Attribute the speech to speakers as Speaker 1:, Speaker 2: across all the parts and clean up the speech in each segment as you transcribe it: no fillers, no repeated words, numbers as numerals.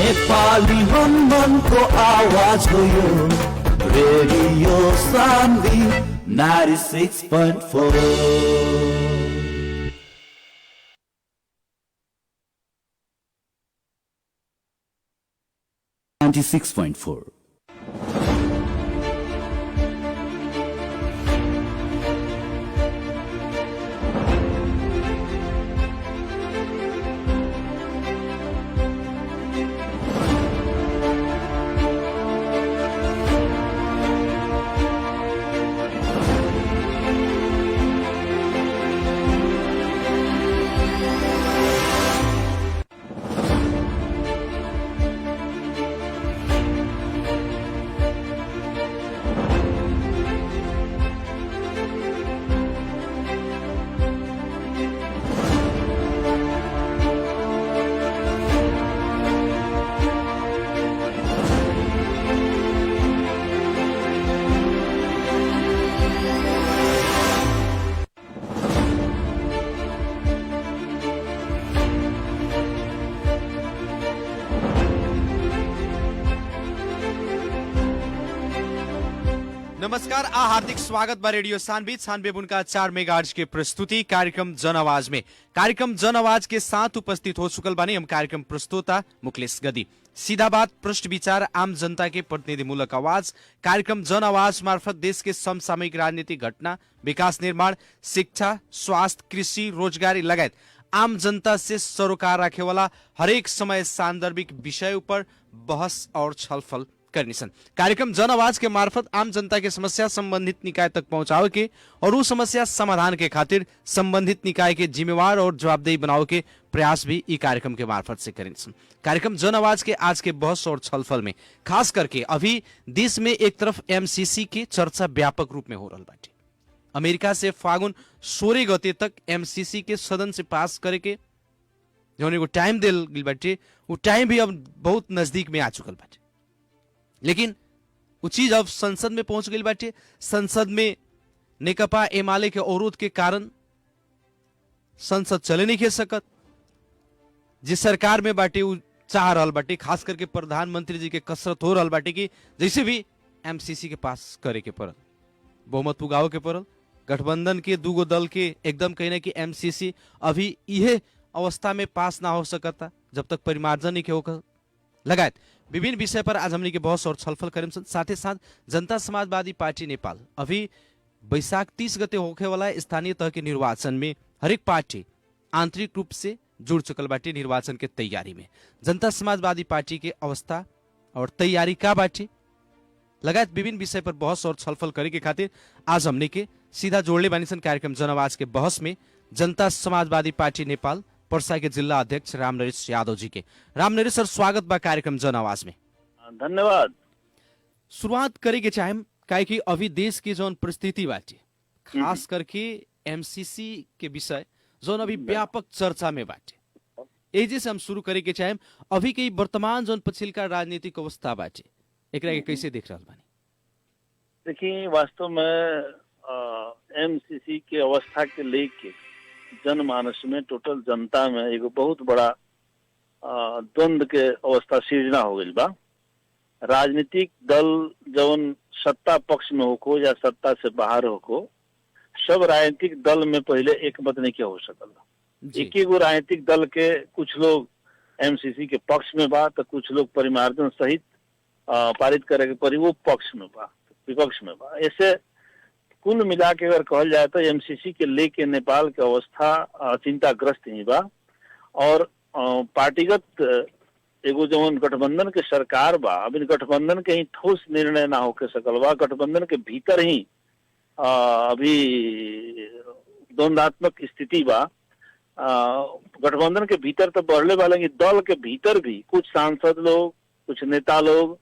Speaker 1: नेपाली मनको आवाज हो यो रेडियो सान्वी 96.4 96.4
Speaker 2: नमस्कार आ हार्दिक स्वागत बा रेडियो सानवी 96.4 मेगाहर्ट्ज के प्रस्तुति कार्यक्रम जन आवाज में। कार्यक्रम जन आवाज के साथ उपस्थित हो चुकल बानी हम कार्यक्रम प्रस्तोता मुकेश गदी। सीधा बात, पृष्ठ विचार, आम जनता के प्रतिनिधिमूलक आवाज। कार्यक्रम जन आवाज मार्फत देश के समसामयिक राजनीतिक घटना, विकास निर्माण, शिक्षा, स्वास्थ्य, कृषि, रोजगारी लगायत आम जनता से सरोकार रखे वाला हरेक समय सान्दर्भिक विषय पर बहस और छलफल करनिसन। कार्यक्रम जन आवाज के मार्फत आम जनता के समस्या संबंधित निकाय तक पहुंचावे के और उस समस्या समाधान के खातिर संबंधित निकाय के जिम्मेवार और जवाबदेही बनावे के प्रयास भी ई कार्यक्रम के मार्फत से करेंसन। कार्यक्रम जन आवाज के आज के बहस और छलफल में खास करके अभी देश में एक तरफ एमसीसी की चर्चा व्यापक रूप में हो रहा बाटे। अमेरिका से फागुन 16 गते तक एमसीसी के सदन से पास करे के जो टाइम दिल गई बाटे, वो टाइम भी अब बहुत नजदीक में आ चुकल बाटे। लेकिन वो चीज अब संसद में पहुंच गई बाटे। संसद में नेकपा एमाले के अवरोध के कारण संसद चले नहीं खे सकत। जिस सरकार में बाटे वो चाह रहल बाटे, खास करके प्रधानमंत्री जी के कसरत हो रहल बाटे कि जैसे भी एमसीसी के पास करे के पड़ल, बहुमत पुगावे के पड़ल। गठबंधन के दूगो दल के एकदम कहने की एमसीसी अभी यह अवस्था में पास ना हो सकता जब तक परिमार्जन नहीं के होकर लगायत विभिन्न विषय पर आज हमने के बहस और छलफल करें। साथ ही साथ जनता समाजवादी पार्टी नेपाल अभी बैशाख 30 गते होखे वाला स्थानीय तह के निर्वाचन में हरेक पार्टी आंतरिक रूप से जुड़ चुकल बाटी निर्वाचन के तैयारी में। जनता समाजवादी पार्टी के अवस्था और तैयारी का बाटी लगायत विभिन्न विषय पर बहस और छलफल करे के खातिर आज हमने के सीधा जोड़ले बानीसन कार्यक्रम जन आवाज के बहस में जनता समाजवादी पार्टी नेपाल पर्सा के जिला अध्यक्ष रामनरेश यादव जी के। रामनरेश सर, स्वागत बा कार्यक्रम जन आवाज में।
Speaker 3: धन्यवाद।
Speaker 2: शुरुआत करे के चाहे काहे कि अभी देश की जौन परिस्थिति बाटे, खास करके एमसीसी के विषय जौन अभी व्यापक चर्चा में बाटे, एजे से हम शुरू करे के चाहे अभी के वर्तमान जौन पछिल्का राजनीतिक अवस्था बाटे एकरा के कैसे देख रहल बानी?
Speaker 3: देखिए, वास्तव में एमसीसी के अवस्था के लेके जनमानस में, टोटल जनता में एगो बहुत बड़ा द्वंद के अवस्था सृजना हो गई बा। राजनीतिक दल जौन सत्ता पक्ष में होको या सत्ता से बाहर होको, सब राजनीतिक दल में पहले एक मत नहीं हो सकल। एक एगो राजनीतिक दल के कुछ लोग एमसीसी के पक्ष में बा तो कुछ लोग परिमार्जन सहित पारित करे के परी वो पक्ष में बा, विपक्ष में बा। ऐसे कुल मिला के अगर कहल जाए तो एमसीसी के लेके नेपाल के अवस्था चिंताग्रस्त ही बा। और पार्टीगत एगो जवन गठबंधन के सरकार बा, अब इन गठबंधन के ही ठोस निर्णय ना होके सकल बा। गठबंधन के भीतर ही अभी द्वंद्वात्मक स्थिति बा। गठबंधन के भीतर तो बढ़ले वाले दल के भीतर भी कुछ सांसद लोग, कुछ नेता लोग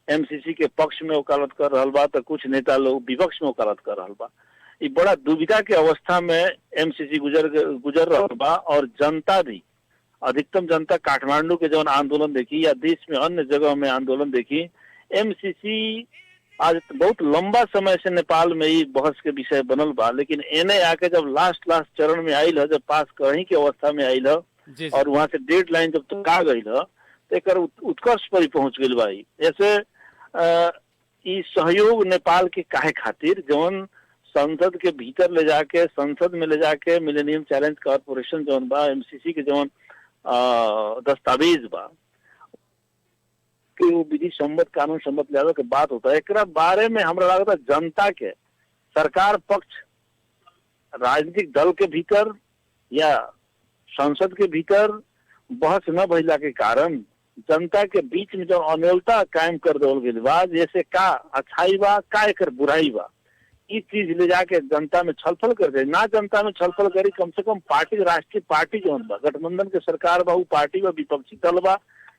Speaker 3: एमसीसी के पक्ष में वकालत कर रहल बा तो कुछ नेता लोग विपक्ष में वकालत कर रहल बा। ये बड़ा दुविधा के अवस्था में एमसीसी गुजर रहल बा। और जनता भी, अधिकतम जनता काठमांडू के जौन आंदोलन देखी या देश में अन्य जगह में आंदोलन देखी, एमसीसी आज बहुत लंबा समय से नेपाल में ही बहस के विषय बनल बा। लेकिन एने आके जब लास्ट चरण में आयल है, जब पास करही के अवस्था में आयल है और वहां से डेडलाइन जब तक आ गई है, एकर उत्कर्ष पर ही पहुंच गई बा। ऐसे ई सहयोग नेपाल के काहे खातिर जौन संसद के भीतर ले जाके, संसद में ले जाके मिलेनियम चैलेंज कॉर्पोरेशन जौन बा, एमसीसी के जौन दस्तावेज बा कि वो विधि सम्मत, कानून सम्मत लियावे के बात होता है। एकरा बारे में हमरा लगता है जनता के सरकार पक्ष, राजनीतिक दल के भीतर या संसद के भीतर बहस न भइला के कारण जनता के बीच में जो अनयोलता कायम कर देवल गई बा, जैसे का अच्छाई बा, का एकर बुराई बा, ये चीज ले जाके जनता में छलफल कर दे। ना जनता में छलफल करी, कम से कम पार्टी, राष्ट्रीय पार्टी जो बा, गठबंधन के सरकार बा, वो पार्टी बा, विपक्षी दल बा,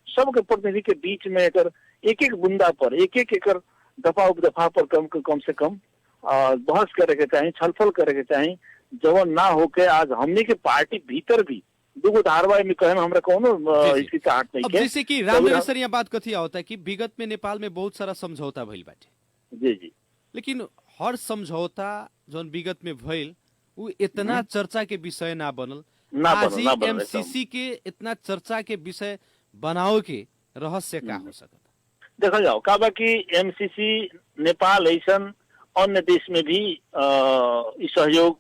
Speaker 3: सबके प्रतिनिधि के बीच में एकर एक एक बुंदा पर, एक एक एकर दफा उपदफा पर कम से कम बहस करे के चाहिए, छलफल करे के चाहिए। जवन ना होके आज हमने के पार्टी भीतर भी दुगो धारवाही में कहे हमरा कोनो इसकी चाहत नहीं
Speaker 2: अब
Speaker 3: है।
Speaker 2: जैसे कि रामनगर सर यहाँ बात कथी होता है कि विगत में नेपाल में बहुत सारा समझौता भइल बाटे।
Speaker 3: जी जी।
Speaker 2: लेकिन हर समझौता जौन विगत में भइल वो इतना चर्चा के विषय ना बनल। आज ही एमसीसी के इतना चर्चा के विषय बनाओ के रहस्य का हो सकता?
Speaker 3: देखा जाओ का बा कि एमसीसी नेपाल ऐसन अन्य देश में भी सहयोग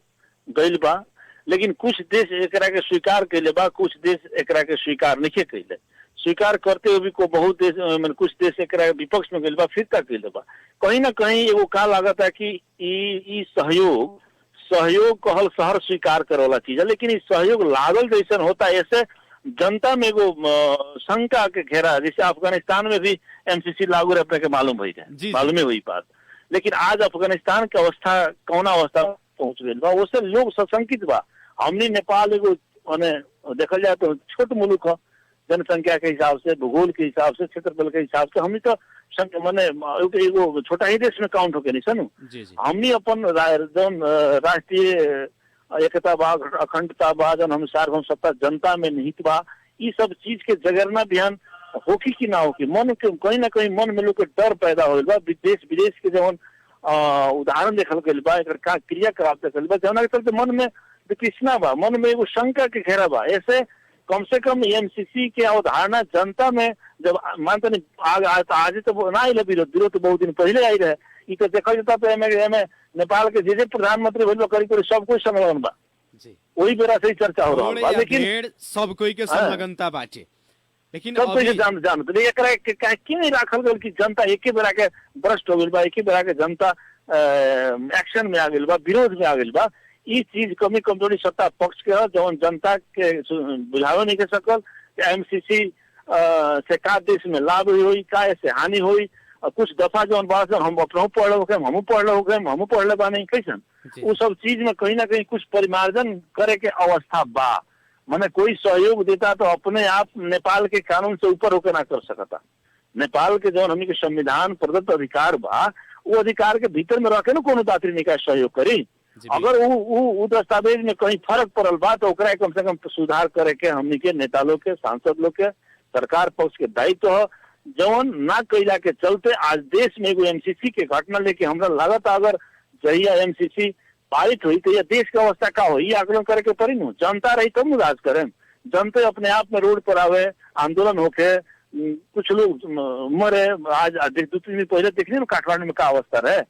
Speaker 3: गइल बा, लेकिन कुछ देश एकरा के स्वीकार कैले बा, कुछ देश एकरा के स्वीकार नहीं कैले। स्वीकार करते हुए भी को बहुत देश, कुछ देश एकरा विपक्ष में गइल बा, फिरता कैले बा। कहीं ना कहीं एगो का लागत है कि ई सहयोग कहल शहर स्वीकार करे वाला चीज है, लेकिन इस सहयोग लागल जैसन होता है। ऐसे जनता में एगो शंका के घेरा, जैसे अफगानिस्तान में भी एमसीसी लागू रहे, अपने के मालूम ही हुई बात। लेकिन आज अफगानिस्तान की अवस्था कौन अवस्था पहुंच गई बा, उससे लोग सशंकित बा। हमने नेपाल एगो माने देखल जाए तो छोट मुल्क है, जनसंख्या के हिसाब से, भूगोल के हिसाब से, क्षेत्रफल के हिसाब से हमने तो माने एगो छोटा ही देश में काउंट होके नहीं सनु। हमने अपन जौन राष्ट्रीय एकता बा, अखंडता बा, जौन हम सार्वभौम सत्ता जनता में निहित बा, ये सब चीज के जगरना बिहान होकी कि ना होकी, मन के कहीं ना कहीं मन में लोग के डर पैदा हो बा। देश विदेश के जौन उदाहरण देखल गइल बा, एकर का क्रियाकलाप देखल बा, जौना के चलते मन में वितृष्णा बा, मन में एगो शंका के घेरा बा। ऐसे कम से कम एमसीसी के अवधारणा जनता में जब मानते नहीं आज तो ना आई विरोध तो बहुत दिन पहले आई रहे। ये तो देखा जाता तो एमे नेपाल के जे प्रधानमंत्री भइल करीब करीब सब कोई संलग्न बा, वही बेरा से ही चर्चा हो रहा बा। लेकिन
Speaker 2: सब कोई के संलग्नता बाटे, लेकिन
Speaker 3: सब कोई जानते एकरा के नहीं राखल गइल कि जनता एके बेरा के भ्रष्ट हो गइल बा, एके बेरा के जनता एक्शन में आ गइल बा, विरोध में आ गइल बा। ये चीज कमी कमजोरी सत्ता पक्ष के है, जौन जनता के बुझावे नहीं के सकल। एमसीसी से का देश में लाभ हुई, का ऐसे हानि हुई। कुछ दफा जौन बात हम अपना पढ़ लो, हमू पढ़ ले बा नहीं कैसन, वो सब चीज में कहीं ना कहीं कुछ परिमार्जन करे के अवस्था बा। माने कोई सहयोग देता तो अपने आप नेपाल के कानून से ऊपर होकर ना कर सकता। नेपाल के जौन हमनी के संविधान प्रदत्त अधिकार बा, वो अधिकार के भीतर में रखे ना कोनो दात्री निकाय सहयोग करी। अगर वो दस्तावेज में कहीं फर्क पड़ल बा तो ओकरा कम से कम सुधार करे के हमनी के नेता लोग के, सांसद लोग के, सरकार पक्ष के दायित्व है। जौन ना कैला के चलते आज देश में एगो एमसीसी के घटना लेके हमरा लागत अगर जहिया एमसीसी पारित हुई तो यह देश की अवस्था का हो, ये आकलन करे के पड़ी न। जनता रही तब राज करें, जनता अपने आप में रोड पर आवे, आंदोलन होके, कुछ लोग मरे। आज 2-3 दिन पहले देखने काठमांडू में का अवस्था रहे।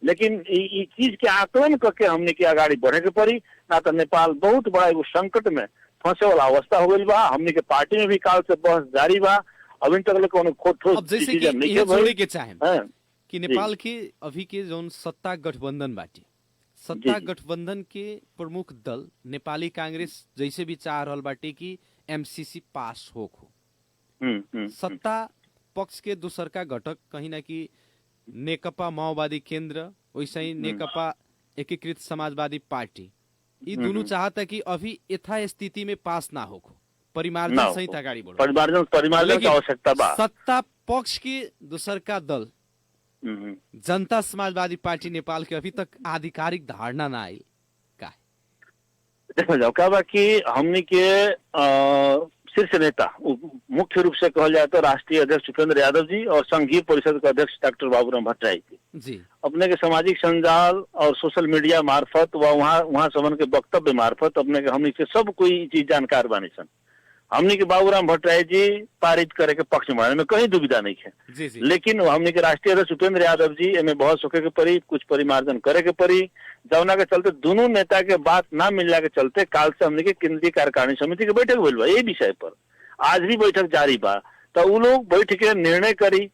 Speaker 3: लेकिन ये चीज के आकलन करके हमने के आगाड़ी बढ़े के पड़ी, ना तो नेपाल बहुत बड़ा एगो संकट में फंसे वाला अवस्था हो गई बा। हमने के पार्टी में भी काल से बहस जारी बा, अभी तक कोनो ठोस डिसीजन नहीं है।
Speaker 2: जोड़े के चाहे कि नेपाल के अभी के जौन सत्ता गठबंधन बाटे, सत्ता गठबंधन के प्रमुख दल नेपाली कांग्रेस जैसे भी चाह रहल बाटे कि एमसीसी पास हो। सत्ता पक्ष के दूसरका घटक कहीं ना कि नेकपा माओवादी केंद्र, वैसे ही नेकपा एकीकृत समाजवादी पार्टी, ये दोनों चाहता कि अभी यथा स्थिति में पास ना हो, परिमार्जन सहित अगाडि बढ़ो।
Speaker 3: परिमार्जन की आवश्यकता बा।
Speaker 2: सत्ता पक्ष के दूसरका दल जनता समाजवादी पार्टी नेपाल के अभी तक आधिकारिक धारणा ना आई का
Speaker 3: देखो जाओ का बा कि हमने के शीर्ष नेता मुख्य रूप से कहल जाए तो राष्ट्रीय अध्यक्ष उपेंद्र यादव जी और संघीय परिषद के अध्यक्ष डॉक्टर बाबूराम भट्टराई जी अपने के सामाजिक संजाल और सोशल मीडिया मार्फत व वहाँ सबन के वक्तव्य मार्फत अपने के हमने के सब कोई चीज जानकार बानी सन। हमनी के बाबूराम भट्टराई जी पारित करे के पक्ष में में कहीं दुविधा नहीं है।
Speaker 2: जी जी
Speaker 3: लेकिन हमनी के राष्ट्रीय अध्यक्ष उपेंद्र यादव जी एमे बहस होके के पड़ी, कुछ परिमार्जन करे के पड़ी, जौना के चलते दोनों नेता के बात ना मिलने के चलते काल से हमनी के केंद्रीय कार्यकारिणी समिति के बैठक भइल बा। ये विषय पर आज भी बैठक जारी बा। तो उ लोग बैठ के निर्णय करी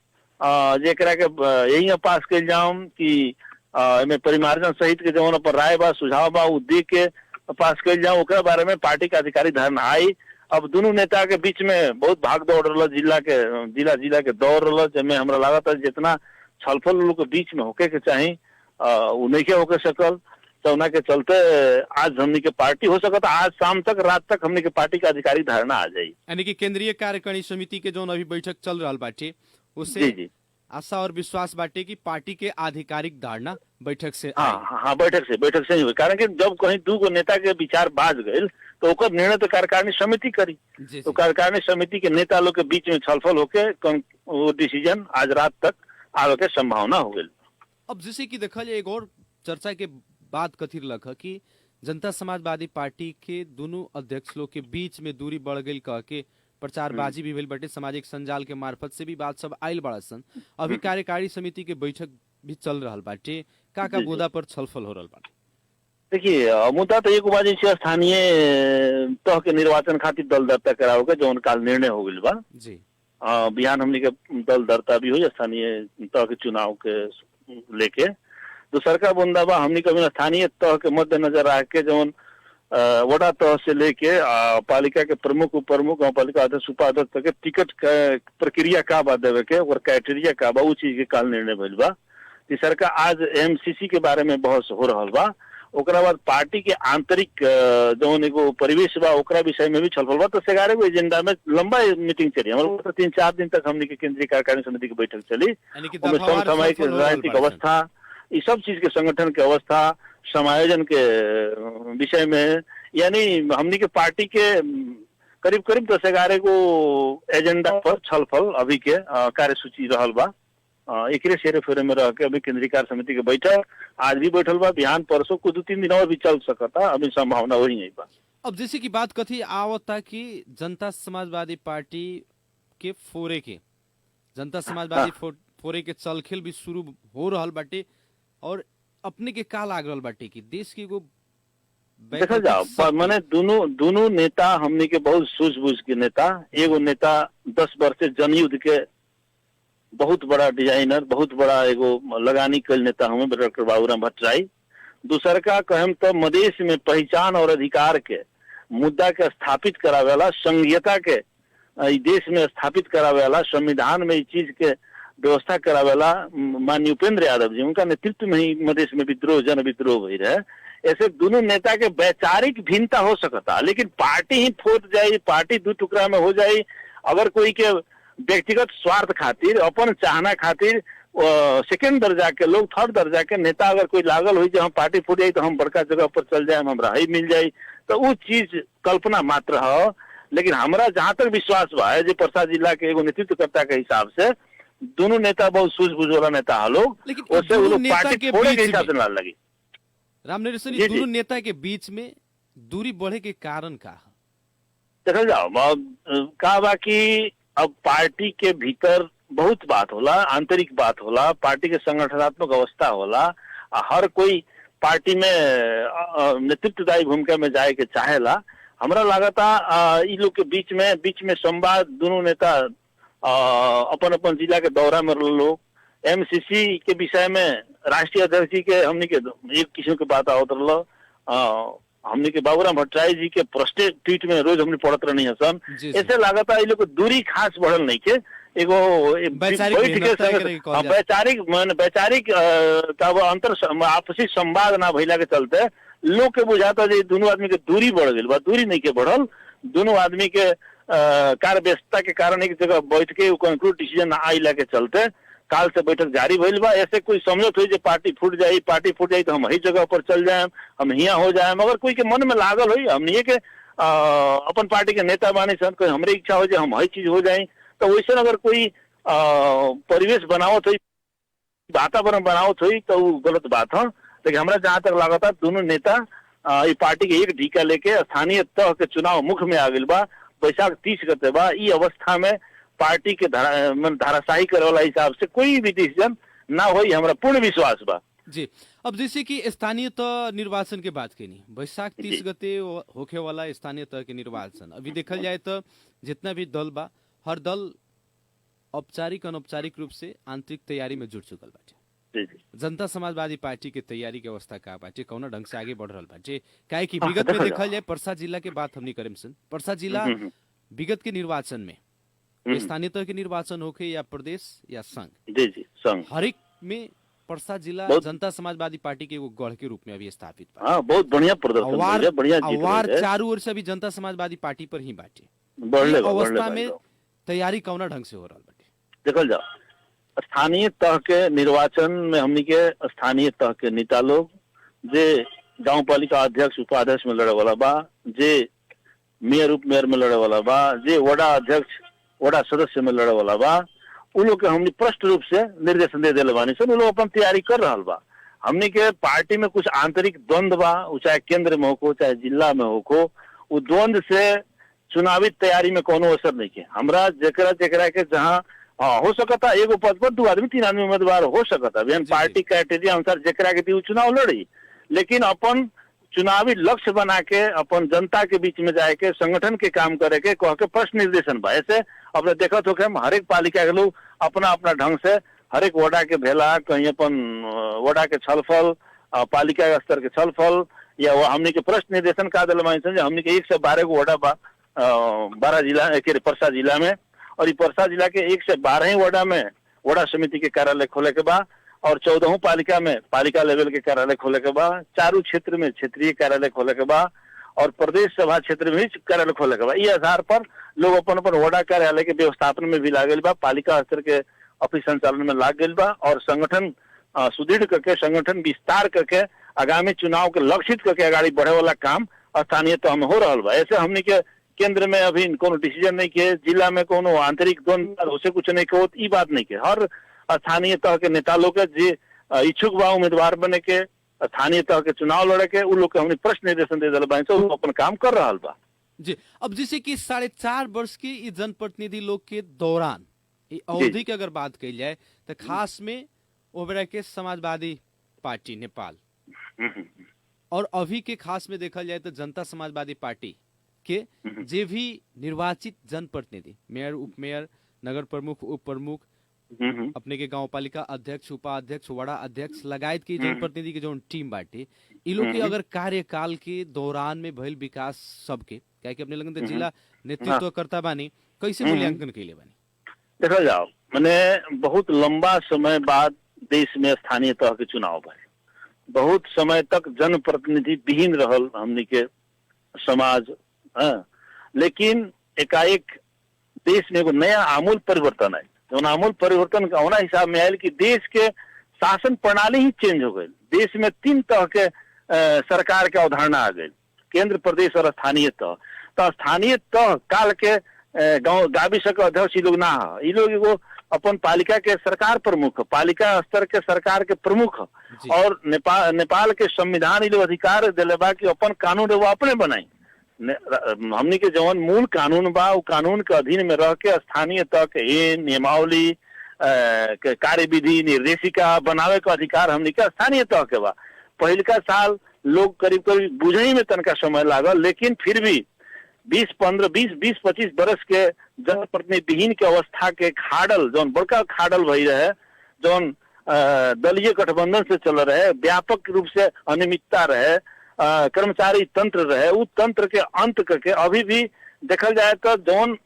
Speaker 3: जेकरा के यही पास कल जाऊं कि एमे परिमार्जन सहित के जौन पर राय बा सुझाव बा उ दे के पास कल जाऊं, ओकरा बारे में पार्टी के अधिकारी धरना आई। अब दोनों नेता के बीच में बहुत भाग दौड़ रहा, जिला के दौड़ रहा, जिसमें हमरा लागत है जितना छलफल लोग के बीच में होके के चाही उ नहीं होके सकल। तो के चलते आज हमनी के पार्टी हो सकता आज शाम तक रात तक हमनी के पार्टी के अधिकारी धारणा आ जाये।
Speaker 2: यानी कि केंद्रीय कार्यकारिणी समिति के जो अभी बैठक चल रहा बाटे उससे
Speaker 3: जी जी
Speaker 2: आशा और विश्वास बाटे कि पार्टी के आधिकारिक धारणा बैठक से
Speaker 3: हाँ बैठक से ही हुई। कारण कि जब कहीं दू नेता के विचार बाज गए तो ओकर निर्णय तो कार्यकारिणी समिति करी। तो कार्यकारिणी समिति के नेता लोग के बीच में छलफल होके वो डिसीजन आज रात तक आगे के संभावना हो गई।
Speaker 2: अब जैसे कि देखा जाए एक और चर्चा के बात कथी लख कि जनता समाजवादी पार्टी के दोनों अध्यक्ष लोग के बीच में दूरी बढ़ गई कह के प्रचारबाजी भी भेल बटे, सामाजिक संजाल के मार्फत से भी बात सब आयल बड़ा सन। अभी कार्यकारिणी समिति के बैठक भी चल रहा बाटे, का मुद्दा पर छलफल हो रहा बाटे?
Speaker 3: देखिए मुद्दा तो एक बाजी से स्थानीय तह के निर्वाचन खातिर दल दर्ता कराओ के जो काल निर्णय हो गई बा
Speaker 2: जी।
Speaker 3: बिहान हमनी के दल दर्ता भी हो स्थानीय तह के चुनाव के लेके। दूसर का बुंदा बा हमनी के स्थानीय तह के मद्देनजर रख के जो वडा तह से लेके पालिका के प्रमुख उप प्रमुख गाँव पालिका अध्यक्ष उपाध्यक्ष तक के टिकट प्रक्रिया का बा देवे के और क्राइटेरिया का बा उ चीज के काल निर्णय भइल बा। तीसर का आज एमसीसी के बारे में बहस हो रहा बा। ओकरा बाद पार्टी के आंतरिक जौन एगो परिवेश बा ओकरा विषय में भी छलफल बा। तो 11 गो एजेंडा में लंबा मीटिंग चली, हमारे 3-4 दिन तक हमनी के केंद्रीय कार्यकारिणी समिति की बैठक चली। समसामयिक राजनीतिक अवस्था, ये सब चीज के संगठन के अवस्था, समायोजन के विषय में, यानी हमनी के पार्टी के करीब 10-11 गो एजेंडा पर छलफल अभी के कार्यसूची रहल बा। एकरे शेरे फेरे में रह के अभी केंद्रीय कार्य समिति के बैठक आज भी बैठल बा, बिहान परसों को 2-3 दिन और भी चल सकता, अभी संभावना वही नहीं बा।
Speaker 2: अब जैसे की बात कथी आवता कि जनता समाजवादी पार्टी के जनता समाजवादी फोरे के चलखेल भी शुरू हो रहा बाटे और अपने के का लाग रहल बाटे कि देश के एगो
Speaker 3: देखा जाओ माने दोनों नेता हमनी के बहुत सूझबूझ के नेता। एगो नेता 10 वर्ष से जनयुद्ध के बहुत बड़ा डिजाइनर, बहुत बड़ा एगो लगानी कल नेता हमें डॉक्टर बाबूराम भट्टराई। दूसर का कहम तो मदेश में पहचान और अधिकार के मुद्दा के स्थापित करावे वाला, संघीयता के देश में स्थापित करावे वाला, संविधान में इस चीज के व्यवस्था करावे वाला माननीय उपेंद्र यादव जी, उनका नेतृत्व में ही मदेश में जन विद्रोह हुई रहे। ऐसे दोनों नेता के वैचारिक भिन्नता हो सकता, लेकिन पार्टी ही फूट जाये, पार्टी 2 टुकड़ा में हो जाये। अगर कोई के व्यक्तिगत स्वार्थ खातिर, अपन चाहना खातिर सेकेंड दर्जा के लोग, थर्ड दर्जा के नेता अगर कोई लागल हुई जो हम पार्टी फूट जाये तो हम बड़का जगह पर चल जाए, हम राही मिल जाये, तो वो चीज कल्पना मात्र है। लेकिन हमारा जहां तक विश्वास बा है जो प्रसाद जिला के एगो नेतृत्वकर्ता के हिसाब से दोनों नेता बहुत सूझबूझ वाला नेता है लोग, उससे वो लोग पार्टी फोड़े के हिसाब से ना लगी।
Speaker 2: रामनिरसन, दोनों नेता के बीच में दूरी बढ़े के कारण का
Speaker 3: देखल जाओ का बा कि अब पार्टी के भीतर बहुत बात होला, आंतरिक बात होला, पार्टी के संगठनात्मक अवस्था होला। हर कोई पार्टी में नेतृत्वदायी भूमिका में जाए के चाहेला। हमरा लागता इ लोग के बीच में संवाद, दोनों नेता अपन अपन जिला के दौरा में लोग एमसीसी के विषय में राष्ट्रीय अध्यक्ष जी के हमनी के एक किस्म के बात आवत रहा। हमनी के बाबूराम भट्टराई जी के प्रस्टेट ट्वीट में रोज हमने पढ़त रहनी है सन। ऐसे लागत है लोग दूरी खास बढ़ल नहीं के, एगो वैचारिक अंतर आपसी संवाद ना भइला के चलते लोग के बुझाता जे दोनों आदमी के दूरी बढ़ गई बा। दूरी नहीं के बढ़ल, दोनों आदमी के कार्य व्यस्तता के कारण एक जगह बैठ के कंक्लूड डिसीजन आइला के चलते काल से बैठक जारी भइल बा। ऐसे कोई समझत हुई जो पार्टी फूट जाई तो हम वही जगह पर चल जाए, हम हियाँ हो जाए। मगर कोई के मन में लागल हुई हमनी के अपन पार्टी के नेता बानी सन, कोई हमरे इच्छा हो जाए हम वही चीज हो जाए, तो वैसे अगर कोई परिवेश बनावत हुई, वातावरण बनावत हुई तो वो गलत बात है। लेकिन हमरा जहाँ तक लागता दोनों नेता ये पार्टी के एक ढीका लेके स्थानीय तह के चुनाव मुख में आ गई बा। बैसाख 30 गते बा, ई अवस्था में पार्टी के धाराशाही करे वाला हिसाब से कोई भी डिसीजन ना होई, हमरा पूर्ण विश्वास बा।
Speaker 2: जी, अब जैसे कि स्थानीय तह निर्वाचन के बात करी, बैसाख 30 गते होखे वाला स्थानीय तह के निर्वाचन, अभी देखल जाए तो जितना भी दल बा, हर दल औपचारिक अनौपचारिक रूप से आंतरिक तैयारी में जुट चुकल बाटे। जनता समाजवादी पार्टी के तैयारी के अवस्था का बाटे, कौना ढंग से आगे बढ़ रहा बाटे? काहे कि विगत में देखल जाए पर्सा जिला के बात हमनी करेम सन, पर्सा जिला विगत के निर्वाचन में स्थानीय तह के निर्वाचन होके या प्रदेश या संघ, हर एक में पर्सा जिला जनता समाजवादी पार्टी के एगो गढ़ के रूप में अभी स्थापित बा।
Speaker 3: हाँ, बहुत बढ़िया प्रदर्शन, बढ़िया जीत है।
Speaker 2: चारों ओर से अभी जनता समाजवादी पार्टी पर ही बाटे। अवस्था में तैयारी कौना ढंग से हो रहा बाटे?
Speaker 3: देखल जाओ, स्थानीय तह के निर्वाचन में हमनी के स्थानीय तह के नेता लोग जे गांव पालिका अध्यक्ष उपाध्यक्ष में लड़े वाला बा, जे मेयर उप मेयर में लड़े वाला बा, जे वडा अध्यक्ष वडा सदस्य में लड़े वाला बा, उ लोग के हमनी स्पष्ट रूप से निर्देशन दे दिले बानी सन। उ लोग अपन तैयारी कर रहा बा। हमनी के पार्टी में कुछ आंतरिक द्वंद्व बा, चाहे केंद्र में हो चाहे जिला में हो, उ द्वंद्व से चुनावी तैयारी में कोनो असर नहीं के। हमरा जेकरा के जहाँ हो सकता एगो पद पर 2 आदमी 3 आदमी उम्मीदवार हो सकता, पार्टी क्राइटेरिया अनुसार जेकरा के दी चुनाव लड़ी, लेकिन अपन चुनावी लक्ष्य बना के अपन जनता के बीच में जाए के संगठन के काम करे के कह के प्रश्न निर्देशन बा। ऐसे अपने देखत हो हम हर एक पालिका के लोग अपना अपना ढंग से हर एक वडा के भेला, कहीं अपन वडा के छलफल, पालिका स्तर के छलफल, या हमने के प्रश्न निर्देशन का दिल हमने के 1 से 12 गो वडा बा 12 जिला के पर्सा जिला में, और ये पर्सा जिला के 1 से 12 वडा में वडा समिति के कार्यालय खोले के बा, और 14 पालिका में पालिका लेवल के कार्यालय खोले के बा, चारों क्षेत्र में क्षेत्रीय कार्यालय खोले के बा, और प्रदेश सभा क्षेत्र में भी कार्यालय खोले के बा। ये आधार पर लोग अपन अपन वडा कार्यालय के व्यवस्थापन में भी लागल बा, पालिका स्तर के ऑफिस संचालन में लाग गई बा, और संगठन सुदृढ़ करके संगठन विस्तार करके आगामी चुनाव के लक्षित करके आगाड़ी बढ़े वाला काम स्थानीय तह में हो रहा बा। ऐसे हमने के केंद्र में अभी कोनो डिसीजन नहीं के, जिला में कोनो आंतरिक द्वंद्व उसे कुछ नहीं के, ई बात नहीं के। हर स्थानीय तह के नेता लोग के जे इच्छुक बा उम्मीदवार बने के, स्थानीय तह के चुनाव लड़े के, उ लोग के हमने प्रश्न निर्देशन दे दिल बा, तो अपन काम कर रहा बा।
Speaker 2: जी, अब जैसे कि 4.5 वर्ष के इस जनप्रतिनिधि लोग के दौरान अवधि की अगर बात की जाए तो खास में ओबरा के समाजवादी पार्टी नेपाल और अभी के खास में देखा जाए तो जनता समाजवादी पार्टी के जे भी निर्वाचित जनप्रतिनिधि, मेयर उप मेयर, नगर प्रमुख उप प्रमुख, अपने के गांव पालिका अध्यक्ष उपाध्यक्ष वडा अध्यक्ष लगायत के जनप्रतिनिधि के जो टीम बाटे, इ लोग के अगर कार्यकाल के दौरान में भइल विकास सबके क्या कि अपने लगन तो जिला नेतृत्व करता बानी, कैसे मूल्यांकन कैले बानी?
Speaker 3: देखा जाओ, मैंने बहुत लंबा समय बाद देश में स्थानीय तह के चुनाव भइल, बहुत समय तक जनप्रतिनिधि विहीन रहल हमनी के समाज, लेकिन एकाएक देश में एगो नया आमूल परिवर्तन है। जो आमूल परिवर्तन का होना हिसाब में आयल कि देश के शासन प्रणाली ही चेंज हो गई। देश में 3 तरह के सरकार के अवधारणा आ गई, केंद्र प्रदेश और स्थानीय तह। तो स्थानीय तह काल के गांव गाविस के अध्यक्ष ये लोग ना है, ये लोग एगो अपन पालिका के सरकार प्रमुख, पालिका स्तर के सरकार के प्रमुख, और नेपाल के संविधान ये लोग अधिकार दिले बा कि अपन कानून वो अपने बनाई। हमनी के जवन मूल कानून बा उ कानून के अधीन में रह के स्थानीय तह के नियमावली, कार्यविधि, निर्देशिका बनावे का अधिकार हमनी के स्थानीय तह के बा। पहिलका साल लोग करीब करीब बुझे में तनका समय लागल, लेकिन फिर भी 20-25 बरस के जनप्रतिनिधि विहीन के अवस्था के खाड़ल, जौन बड़का खाड़ल भई रहे, जौन दलीय गठबंधन से चल रहे, व्यापक रूप से अनियमितता रहे, कर्मचारी तंत्र रहे, उ तंत्र के अंत करके अभी भी देखल जाए तो जौन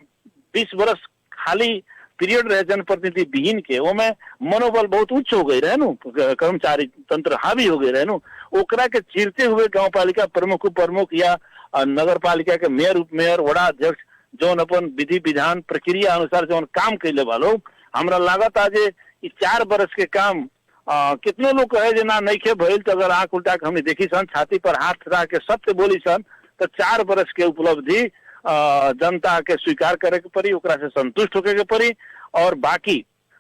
Speaker 3: 20 बरस खाली पीरियड रहे जनप्रतिनिधि विहीन के, वो में मनोबल बहुत उच्च हो गई रहे नु, कर्मचारी तंत्र हावी हो गए रहे नु, ओकरा के चीरते हुए गांव पालिका प्रमुख उप प्रमुख या नगर पालिका के मेयर उप मेयर वडा अध्यक्ष जौन अपन विधि विधान प्रक्रिया अनुसार जौन काम कैले वालों, हमरा लागत आज 4 बरस के काम कितने लोग कहे जे ना नहीं खे भइल, तो अगर आंख उल्टा के हमने देखी सन, छाती पर हाथ रख के सत्य बोली सन, तो 4 बरस के उपलब्धि जनता के स्वीकार करे के पड़ी, ओकरा से संतुष्ट होके के पड़ी। और बाकी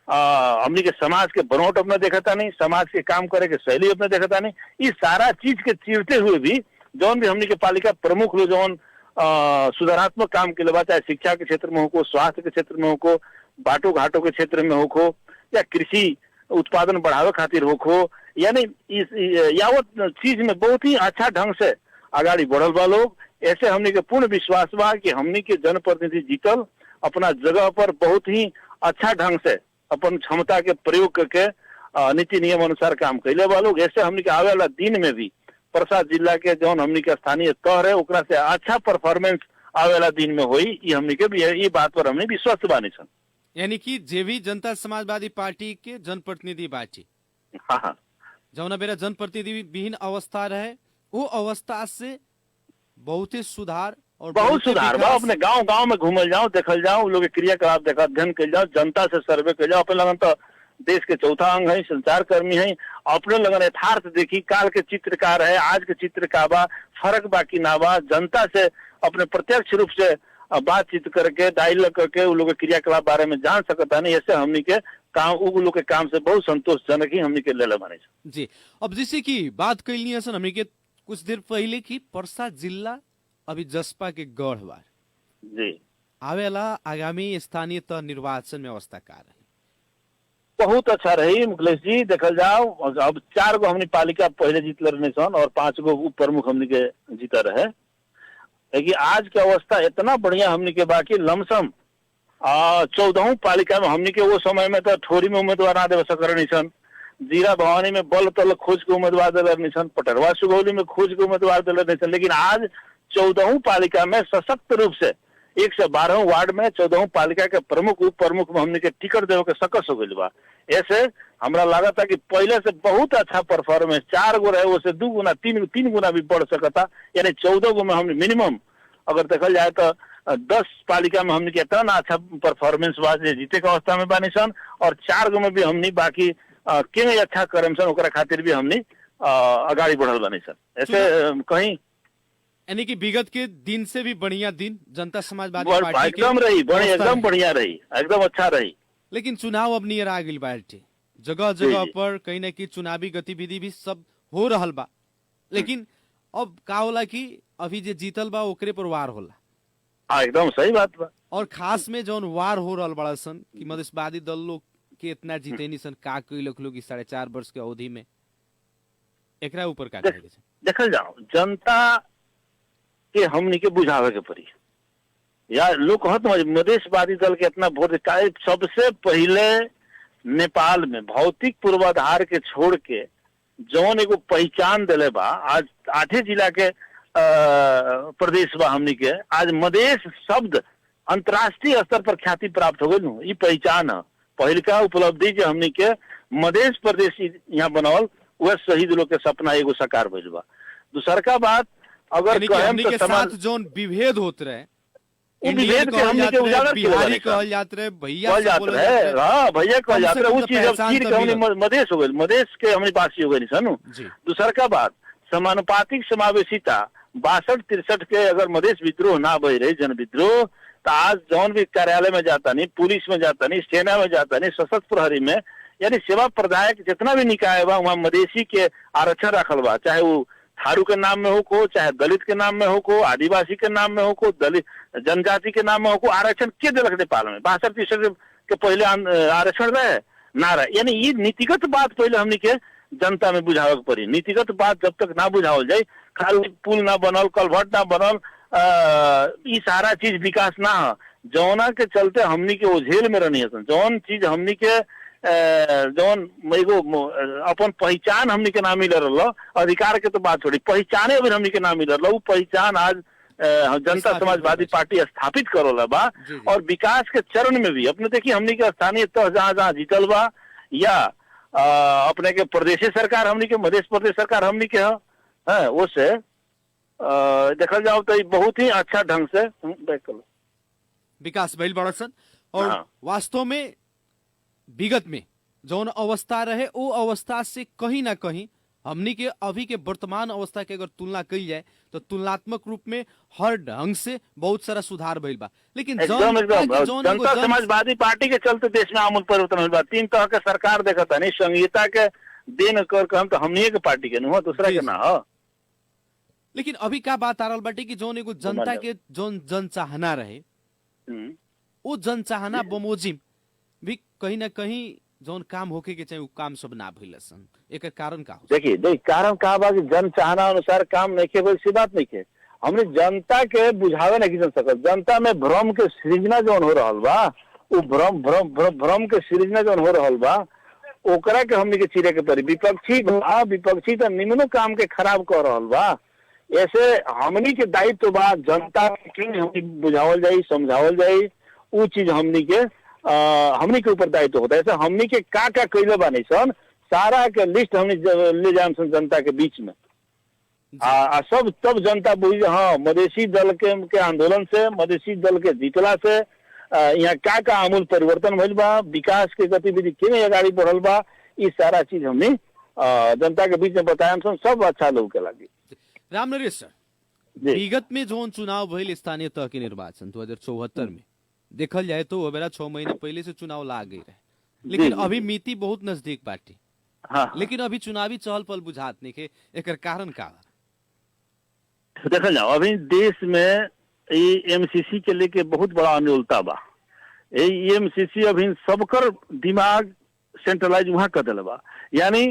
Speaker 3: हमनी के समाज के बनोट अपना देखता नहीं, समाज के काम करे के शैली अपना देखता नहीं, इस सारा चीज के चीरते हुए भी जौन भी हमनी के पालिका प्रमुख लोग जौन सुधारात्मक काम के लिए, चाहे शिक्षा के क्षेत्र में हो, स्वास्थ्य के क्षेत्र में हो, बाटो घाटों के क्षेत्र में हो, या कृषि उत्पादन बढ़ावे खातिर हो, यानी इस यावत चीज में बहुत ही अच्छा ढंग से आगाड़ी बढ़ल बा लोग। ऐसे हमने के पूर्ण विश्वास बा कि हमने के जनप्रतिनिधि जीतल अपना जगह पर बहुत ही अच्छा ढंग से अपन क्षमता के प्रयोग करके नीति नियम अनुसार काम कैले बा लोग। ऐसे हमने के आवे वाला दिन में भी परसा जिला के जौन हमने के स्थानीय तह है ओकरा से अच्छा परफॉर्मेंस आवे वाला दिन में होई, ये हमने के भी ये बात पर हमने विश्वास बानी सन।
Speaker 2: यानी कि जे भी जनता समाजवादी पार्टी के जनप्रतिनिधि बाटी,
Speaker 3: हाँ,
Speaker 2: जौना बेरा जनप्रतिनिधि विहीन अवस्था रहे वो अवस्था से बहुत ही सुधार और
Speaker 3: बहुत सुधार बा। अपने गांव में घूमल जाओ, देखल जाओ, लोग क्रियाकलाप देखा अध्ययन कर जाओ, जनता से सर्वे कर जाओ। अपने लगन तो देश के चौथा अंग है, संचार कर्मी है। अपने लगन यथार्थ देखी, काल के चित्रकार है, आज के चित्रकार बा, फर्क बाकी ना बा। जनता से अपने प्रत्यक्ष रूप से बातचीत करके, डायलॉग करके वो लोग के क्रियाकलाप बारे में जान सकता नहीं। ऐसे हमनी के काम, उ लोग के काम से बहुत संतोषजनक ही हमनी के ले माने
Speaker 2: जी। अब जैसे कि बात कैली है हमनी के कुछ देर पहले की परसा जिला अभी जसपा के गढ़ बार
Speaker 3: जी,
Speaker 2: आवेला आगामी स्थानीय तह निर्वाचन में अवस्था का रही?
Speaker 3: बहुत अच्छा रही मुखलेश जी। देखल जाओ, अब 4 गो हमनी पालिका पहले जीतल रहने सन और 5 गो उप प्रमुख हमनी के जीता रहे। लेकिन आज के अवस्था इतना बढ़िया हमनी के बाकी लमसम 14 पालिका में हमनी के वो समय में तो ठोरी में उम्मीदवार ना दे सकरनी सन, जीरा भवानी में बल तल खोज के उम्मीदवार दिल सन, पटरवा सुगौली में खोज के उम्मीदवार दिल सन। लेकिन आज 14 पालिका में सशक्त रूप से 1 से 12 वार्ड में 14 पालिका के प्रमुख उप प्रमुख में हमने के टिकट देवे के सकस हो गई बा। ऐसे हमरा लगा था कि पहले से बहुत अच्छा परफॉर्मेंस 4 गो रहे, वो से 2 गुना 3 गुना भी बढ़ सकता। यानी 14 गो में हमने मिनिमम अगर देखल जाए तो 10 पालिका में हमने के इतना अच्छा परफॉर्मेंस बा जीते के अवस्था में बानी सन, और 4 गो में भी हमने बाकी के अच्छा करम सन ओकरा खातिर भी हमने आगाड़ी बढ़ल बानी सन। ऐसे कहीं
Speaker 2: यानी कि विगत के दिन से भी बढ़िया दिन जनता समाजवादी पार्टी
Speaker 3: एकदम रही, एकदम बढ़िया रही, एकदम अच्छा रही।
Speaker 2: लेकिन चुनाव अब नियर आ गई बाटे, जगह जगह पर कहीं ना कहीं चुनावी गतिविधि भी सब हो रहल बा। लेकिन अब का होला कि अभी जे जीतल बा ओकरे पर वार होला।
Speaker 3: एकदम सही बात बा।
Speaker 2: और खास में जौन वार हो रहल बड़ा सन कि मधेशवादी दल लोग के इतना जीते नहीं सन, का कैलक लोग 4.5 वर्ष के अवधि में, एकरा ऊपर का कहे छै?
Speaker 3: देखल जाओ, जनता के हमनी के बुझावे के पड़ी। या लोग कहत मधेशवादी दल के इतना वोट, सबसे पहले नेपाल में भौतिक पूर्वाधार के छोड़ के जौन एगो पहचान दिले बा, आज 8 जिला के प्रदेश बा हमनी के, आज मधेश शब्द अंतर्राष्ट्रीय स्तर पर ख्याति प्राप्त हो गई। ये पहचान है, पहल का उपलब्धि जो हमनी के मधेश प्रदेश यहाँ बनावल, वह शहीद लोग के सपना एगो साकार भइल बा। दूसर का बात, अगर
Speaker 2: हमनी के साथ जोन विभेद होत रहे,
Speaker 3: विभेद के हमनी के उजागर
Speaker 2: बिहारी कहल जात रहे, भैया
Speaker 3: जात रहे, हाँ भैया कहल जात रहे, उस चीज अब चीर के हमनी मधेश हो गई, मधेश के हमनी वासी हो गई सन। दूसर का बात, समानुपातिक समावेशिता 62-63 के अगर मधेश विद्रोह ना बह रही, जन विद्रोह, तो आज जौन भी कार्यालय में जाता नहीं, पुलिस में जाता नहीं, सेना में जाता नहीं, सशस्त्र प्रहरी में, यानी सेवा प्रदायक जितना भी निकाय बा वहाँ मधेशी के आरक्षण रखल बा। चाहे वो थारू के नाम में हो, चाहे दलित के नाम में हो, आदिवासी के नाम में हो, दलित जनजाति के नाम में हो, आरक्षण के दिलक नेपाल में 62-63 के पहले आरक्षण रहे ना रहे। यानी ये नीतिगत बात पहले हमनी के जनता में बुझावे के पड़ी। नीतिगत बात जब तक ना बुझावल जाए, खाली पुल ना बनल, कलभट ना बनल, ये सारा चीज विकास ना है। जौना के चलते हमनी के ओझेल में रहनी है, जौन चीज हमनी के जौन एगो अपन पहचान हमनी के ना मिल रहा, अधिकार के तो बात छोड़ी, पहचाने अभी हमनी के ना मिल रहा, वो पहचान आज जनता समाजवादी पार्टी स्थापित करोला बा। और विकास के चरण में भी अपने देखिए हमनी के स्थानीय तह जहाँ जीतल बा, या अपने के प्रदेश सरकार हमनी के, मध्य प्रदेश सरकार हमनी के है, वो से देखल जाओ तो बहुत ही अच्छा ढंग से
Speaker 2: विकास भइल बड़ा सन। और वास्तव में विगत में जौन अवस्था रहे वो अवस्था से कहीं ना कहीं हमनी के अभी के वर्तमान अवस्था के अगर तुलना कई जाए तो तुलनात्मक रूप में हर ढंग से बहुत सारा सुधार भइल बा। लेकिन
Speaker 3: जनता समाजवादी पार्टी के चलते देश में आमूल परिवर्तन हुई बा। 3 तरह के सरकार देखता नहीं, संहिता के देन कर हम तो हमनी के पार्टी के नहीं, दूसरा के ना हो।
Speaker 2: लेकिन अभी का बात आ रहल बाटे कि जौन एगो जनता के जौन जनचाहना रहे वो जनचाहना बमोजिम भी कहीं ना कहीं जौन काम होके के चाहिए वो काम सब ना भइल सन। एक कारण का हो?
Speaker 3: देखिए देख कारण का बा कि जन चाहना अनुसार काम नहीं के कोई सी बात नहीं के हमने जनता के बुझावे नहीं जन सकल। जनता में भ्रम के सृजना जौन हो रहल बा वो भ्रम के सृजना जौन हो रहल बा ओकरा के हमने के चिरे के पड़ी। विपक्षी तो निम्नो काम के खराब कर रहल बा। ऐसे हमनी के दायित्व बा जनता के हमनी बुझावल जाई समझावल जाई वो चीज हमनी के ऊपर दायित्व होता है। ऐसे हमनी के का कैले बानी सन सारा के लिस्ट हमनी ले जाम सन जनता के बीच में सब तब जनता बुझी हाँ मधेसी दल के आंदोलन से मधेसी दल के जीतला से यहाँ का आमूल परिवर्तन भइल बा विकास के गतिविधि के अगाडि बढ़ल बा ये सारा चीज हमने जनता के बीच में बताया सब अच्छा लोग के लगी।
Speaker 2: राम नरेश सर विगत में जो चुनाव भइल स्थानीय तह के निर्वाचन 2074 में देखल जाए तो बेरा 6 महीने पहले से चुनाव लाग गई रहे लेकिन अभी मिति बहुत नजदीक बाटी।
Speaker 3: हाँ।
Speaker 2: लेकिन अभी चुनावी चहल पहल बुझात नहीं के एकर कारण का
Speaker 3: देखल जाओ अभी देश में एमसीसी के लेके बहुत बड़ा अनियोलता बा। एमसीसी अभी सबकर दिमाग सेंट्रलाइज वहां कर दिल बा यानी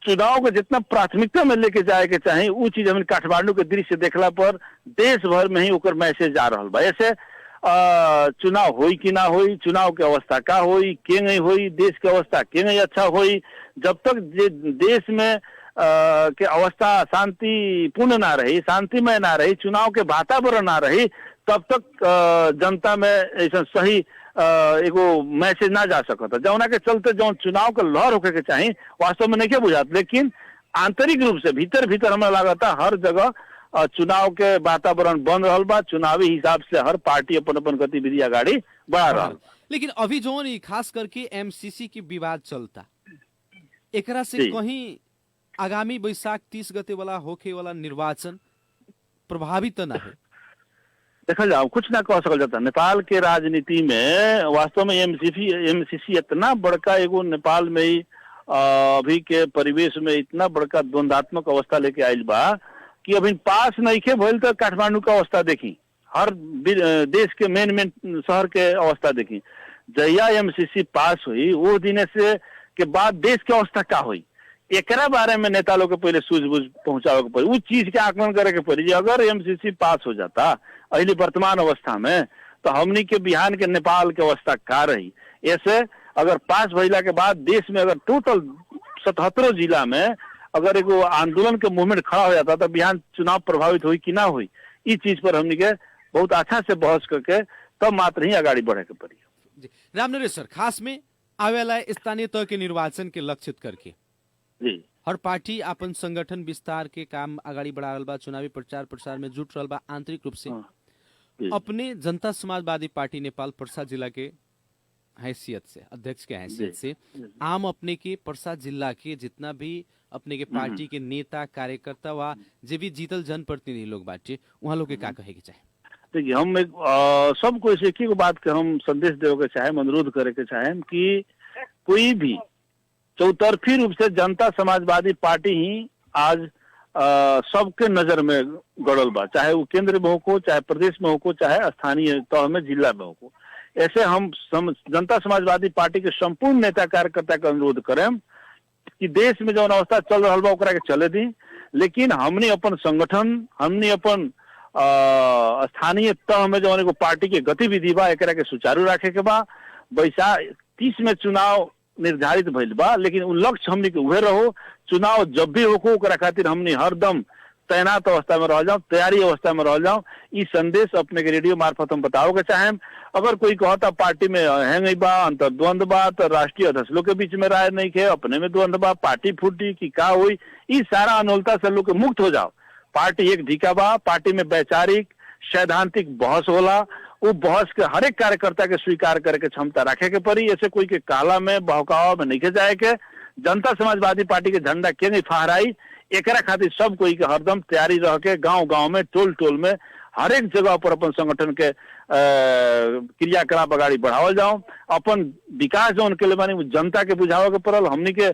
Speaker 3: चुनाव को जितना प्राथमिकता में लेके जाए के चाहे वो चीज हमें काठमांडू के दृश्य देखला पर देश भर में ही ओकर मैसेज आ रहा बा। ऐसे चुनाव होई कि ना होई चुनाव के अवस्था का होई के नहीं होई देश के अवस्था के नहीं अच्छा होई जब तक देश में के अवस्था शांतिपूर्ण ना रही शांतिमय ना रही चुनाव के वातावरण ना रही तब तक जनता में ऐसा सही एगो मैसेज ना जा सकता जौना के चलते जो चुनाव का लहर होके के चाहिए वास्तव में नहीं के बुझात। लेकिन आंतरिक रूप से भीतर हमें लगता हर जगह चुनाव के वातावरण बन रहा बा। चुनावी हिसाब से हर पार्टी अपन गतिविधि आगाड़ी बढ़ा रहा।
Speaker 2: लेकिन अभी जो खास करके एमसीसी की विवाद चलता एकरा से कहीं आगामी बैसाख 30 गते वाला होके वाला निर्वाचन प्रभावित न है?
Speaker 3: देखा जाओ कुछ ना कह सकल जाता। नेपाल के राजनीति में वास्तव में एमसीसी इतना बड़का एगो नेपाल में ही अभी के परिवेश में इतना बड़का द्वंद्वात्मक अवस्था लेके आयल बा कि अभी पास नहीं के भइल तो काठमांडू का अवस्था देखी हर देश के मेन शहर के अवस्था देखी। जहिया एमसीसी पास हुई वो दिन से के बाद देश के अवस्था का हुई एकरा बारे में नेता लोग के पहले सूझबूझ पहुंचावे के पड़ी उस चीज के आकलन करे के पड़ी। अगर एमसीसी पास हो जाता अभी वर्तमान अवस्था में तो हमनी के बिहार के नेपाल के अवस्था का रही। ऐसे अगर पास भइला के बाद देश में अगर टोटल 77 जिला में अगर एगो आंदोलन के मूवमेंट खड़ा हो जाता तो बिहार चुनाव प्रभावित हुई कि ना हुई इस चीज पर हमनी के बहुत अच्छा से बहस करके तब मात्र ही आगाड़ी बढ़े के पड़ी।
Speaker 2: राम नरेश सर खास में आवेला स्थानीय तह के निर्वाचन के लक्षित करके
Speaker 3: जी
Speaker 2: हर पार्टी अपन संगठन विस्तार के काम आगाड़ी बढ़ा रहा बा चुनावी प्रचार प्रसार में जुट रहा बा आंतरिक रूप से अपने जनता समाजवादी पार्टी नेपाल पर्सा जिला के हैसियत से अध्यक्ष के हैसियत से आम अपने के पर्सा जिला के जितना भी अपने के पार्टी के नेता कार्यकर्ता व जे भी जीतल जनप्रतिनिधि लोग बाटे वहाँ लोग के का कहे के चाहे?
Speaker 3: देखिए हम एक सबको एक ही बात के हम संदेश देवे के चाहे अनुरोध करे के चाहे कि कोई भी चौतरफी रूप से जनता समाजवादी पार्टी ही आज सबके नजर में गड़ल बा चाहे वो केंद्र में हो चाहे प्रदेश में हो चाहे स्थानीय तह में जिला में हो। ऐसे हम जनता समाजवादी पार्टी के संपूर्ण नेता कार्यकर्ता का अनुरोध करें कि देश में जो अवस्था चल रहा बा ओकरा के चले दी लेकिन हमने अपन संगठन हमने अपन स्थानीय तह में जो पार्टी के गतिविधि बा एकरा के सुचारू रखे के बा। बैसाख 30 में चुनाव निर्धारित भइल बा लेकिन उ लक्ष्य हमने के उहे रहो चुनाव जब भी होको ओकरा खातिर हमने हरदम तैनात अवस्था में रह जाओ तैयारी अवस्था में रह जाओ। ई संदेश अपने के रेडियो मार्फत हम बताओ के चाहे। अगर कोई कहता पार्टी में हैंग बा अंतर्द्वंद बा तो राष्ट्रीय अध्यक्षों के बीच में राय नहीं खे अपने में द्वंद बा पार्टी फूटी की का हुई ई सारा अनोलता से लोग मुक्त हो जाओ। पार्टी एक ढीका बा पार्टी में वैचारिक सैद्धांतिक बहस होला वो बहस के हर एक कार्यकर्ता के स्वीकार करे के क्षमता रखे के पड़ी। ऐसे कोई के काला में बहकावा में नहीं के जाए के जनता समाजवादी पार्टी के झंडा के नहीं फहराई एकरा खातिर सब कोई के हरदम तैयारी रह के गांव में टोल में हर एक जगह पर अपन संगठन के क्रियाकलाप अगाड़ी बढ़ावल जाओ। अपन विकास जो उनके लिए मानी जनता के बुझावे के पड़ल हमनी के